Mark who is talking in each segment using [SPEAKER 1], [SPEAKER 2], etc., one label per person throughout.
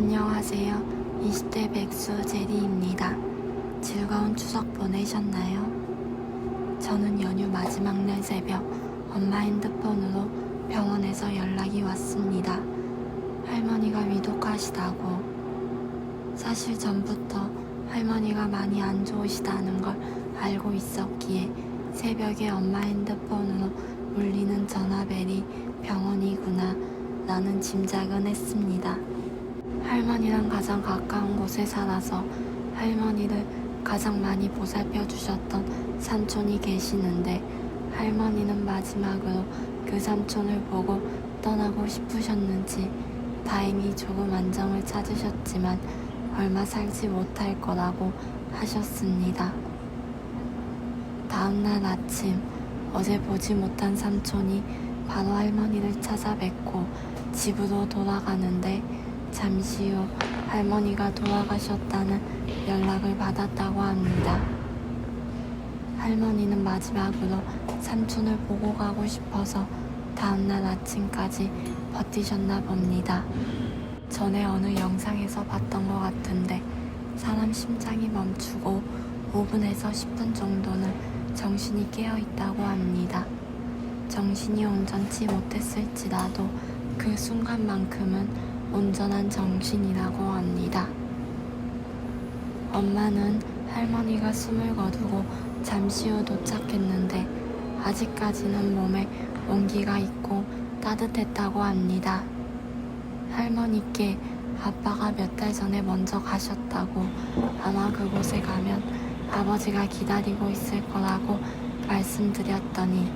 [SPEAKER 1] 안녕하세요. 20대 백수 제리입니다. 즐거운 추석 보내셨나요? 저는 연휴 마지막 날 새벽 엄마 핸드폰으로 병원에서 연락이 왔습니다. 할머니가 위독하시다고. 사실 전부터 할머니가 많이 안 좋으시다는 걸 알고 있었기에 새벽에 엄마 핸드폰으로 울리는 전화벨이 병원이구나 라는 짐작은 했습니다. 할머니랑 가장 가까운 곳에 살아서 할머니를 가장 많이 보살펴 주셨던 삼촌이 계시는데 할머니는 마지막으로 그 삼촌을 보고 떠나고 싶으셨는지 다행히 조금 안정을 찾으셨지만 얼마 살지 못할 거라고 하셨습니다. 다음날 아침 어제 보지 못한 삼촌이 바로 할머니를 찾아뵙고 집으로 돌아가는데 잠시 후 할머니가 돌아가셨다는 연락을 받았다고 합니다. 할머니는 마지막으로 삼촌을 보고 가고 싶어서 다음날 아침까지 버티셨나 봅니다. 전에 어느 영상에서 봤던 것 같은데 사람 심장이 멈추고 5분에서 10분 정도는 정신이 깨어있다고 합니다. 정신이 온전치 못했을지라도 그 순간만큼은 온전한 정신이라고 합니다. 엄마는 할머니가 숨을 거두고 잠시 후 도착했는데 아직까지는 몸에 온기가 있고 따뜻했다고 합니다. 할머니께 아빠가 몇 달 전에 먼저 가셨다고 아마 그곳에 가면 아버지가 기다리고 있을 거라고 말씀드렸더니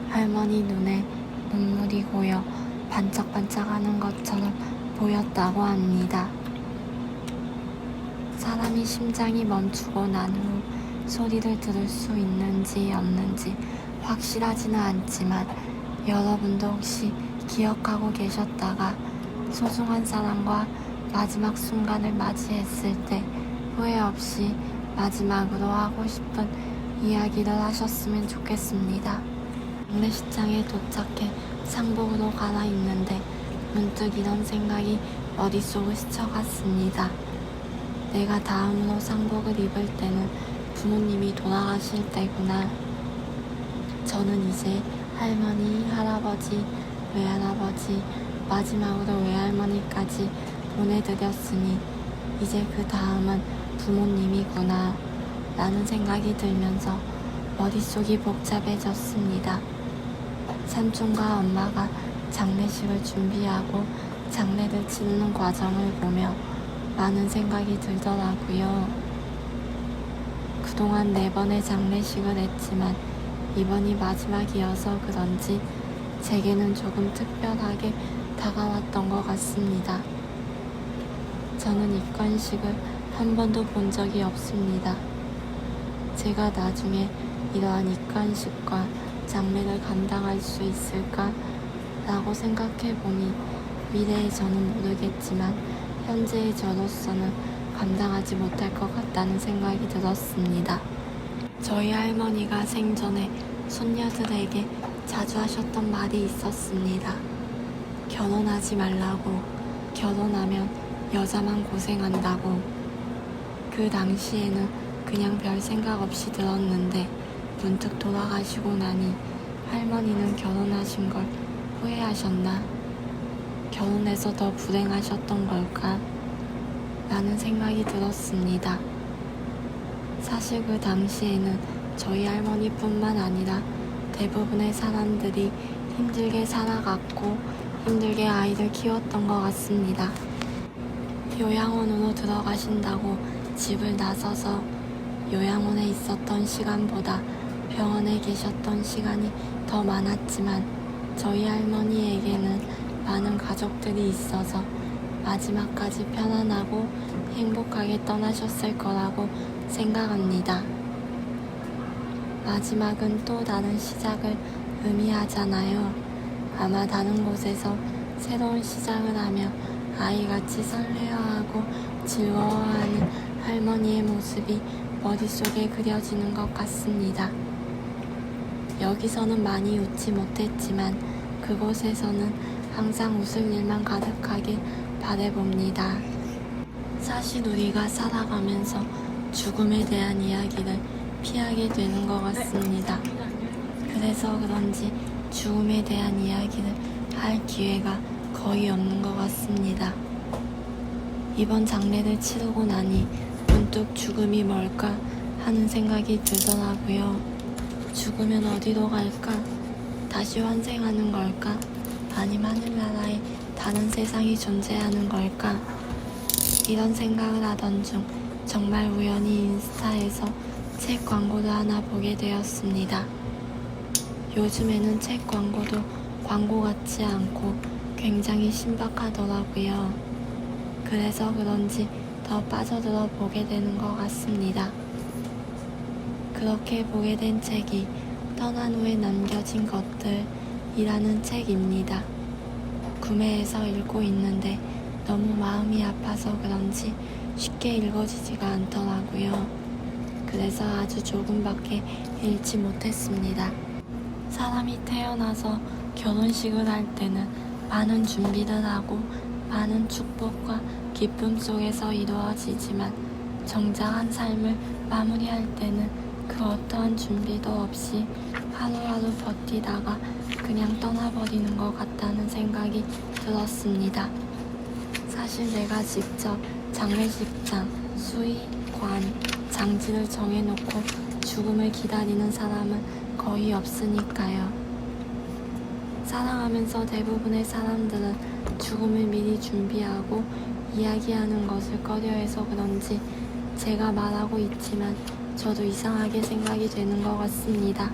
[SPEAKER 1] 할머니 눈에 눈물이 고여 반짝반짝하는 것처럼 보였다고 합니다. 사람이 심장이 멈추고 난 후 소리를 들을 수 있는지 없는지 확실하지는 않지만 여러분도 혹시 기억하고 계셨다가 소중한 사람과 마지막 순간을 맞이했을 때 후회 없이 마지막으로 하고 싶은 이야기를 하셨으면 좋겠습니다. 장례식장에 도착해 상복으로 갈아입는데 문득 이런 생각이 머릿속을 스쳐갔습니다. 내가 다음으로 상복을 입을 때는 부모님이 돌아가실 때구나. 저는 이제 할머니, 할아버지, 외할아버지, 마지막으로 외할머니까지 보내드렸으니 이제 그 다음은 부모님이구나 라는 생각이 들면서 머릿속이 복잡해졌습니다. 삼촌과 엄마가 장례식을 준비하고 장례를 치르는 과정을 보며 많은 생각이 들더라고요. 그동안 4번의 장례식을 했지만 이번이 마지막이어서 그런지 제게는 조금 특별하게 다가왔던 것 같습니다. 저는 입관식을 한 번도 본 적이 없습니다. 제가 나중에 이러한 입관식과 장례를 감당할 수 있을까? 라고 생각해보니 미래의 저는 모르겠지만 현재의 저로서는 감당하지 못할 것 같다는 생각이 들었습니다. 저희 할머니가 생전에 손녀들에게 자주 하셨던 말이 있었습니다. 결혼하지 말라고, 결혼하면 여자만 고생한다고. 그 당시에는 그냥 별 생각 없이 들었는데 문득 돌아가시고 나니 할머니는 결혼하신 걸 후회하셨나? 결혼해서 더 불행하셨던 걸까? 라는 생각이 들었습니다. 사실 그 당시에는 저희 할머니뿐만 아니라 대부분의 사람들이 힘들게 살아갔고 힘들게 아이를 키웠던 것 같습니다. 요양원으로 들어가신다고 집을 나서서 요양원에 있었던 시간보다 병원에 계셨던 시간이 더 많았지만 저희 할머니에게는 많은 가족들이 있어서 마지막까지 편안하고 행복하게 떠나셨을 거라고 생각합니다. 마지막은 또 다른 시작을 의미하잖아요. 아마 다른 곳에서 새로운 시작을 하며 아이같이 설레어하고 즐거워하는 할머니의 모습이 머릿속에 그려지는 것 같습니다. 여기서는 많이 웃지 못했지만 그곳에서는 항상 웃을 일만 가득하길 바라봅니다. 사실 우리가 살아가면서 죽음에 대한 이야기를 피하게 되는 것 같습니다. 그래서 그런지 죽음에 대한 이야기를 할 기회가 거의 없는 것 같습니다. 이번 장례를 치르고 나니 문득 죽음이 뭘까 하는 생각이 들더라고요. 죽으면 어디로 갈까? 다시 환생하는 걸까? 아니면 하늘나라에 다른 세상이 존재하는 걸까? 이런 생각을 하던 중 정말 우연히 인스타에서 책 광고를 하나 보게 되었습니다. 요즘에는 책 광고도 광고 같지 않고 굉장히 신박하더라고요. 그래서 그런지 더 빠져들어 보게 되는 것 같습니다. 그렇게 보게 된 책이 떠난 후에 남겨진 것들이라는 책입니다. 구매해서 읽고 있는데 너무 마음이 아파서 그런지 쉽게 읽어지지가 않더라고요. 그래서 아주 조금밖에 읽지 못했습니다. 사람이 태어나서 결혼식을 할 때는 많은 준비를 하고 많은 축복과 기쁨 속에서 이루어지지만 정작 한 삶을 마무리할 때는 그 어떠한 준비도 없이 하루하루 버티다가 그냥 떠나버리는 것 같다는 생각이 들었습니다. 사실 내가 직접 장례식장, 수의, 관, 장지를 정해놓고 죽음을 기다리는 사람은 거의 없으니까요. 살아가면서 대부분의 사람들은 죽음을 미리 준비하고 이야기하는 것을 꺼려해서 그런지 제가 말하고 있지만 저도 이상하게 생각이 되는 것 같습니다.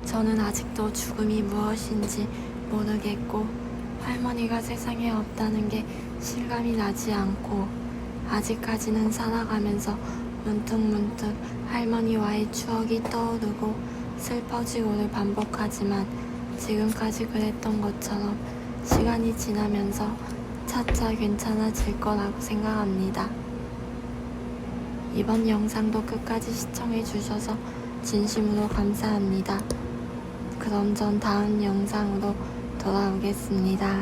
[SPEAKER 1] 저는 아직도 죽음이 무엇인지 모르겠고 할머니가 세상에 없다는 게 실감이 나지 않고 아직까지는 살아가면서 문득문득 할머니와의 추억이 떠오르고 슬퍼지고를 반복하지만 지금까지 그랬던 것처럼 시간이 지나면서 차차 괜찮아질 거라고 생각합니다. 이번 영상도 끝까지 시청해 주셔서 진심으로 감사합니다. 그럼 전 다음 영상으로 돌아오겠습니다.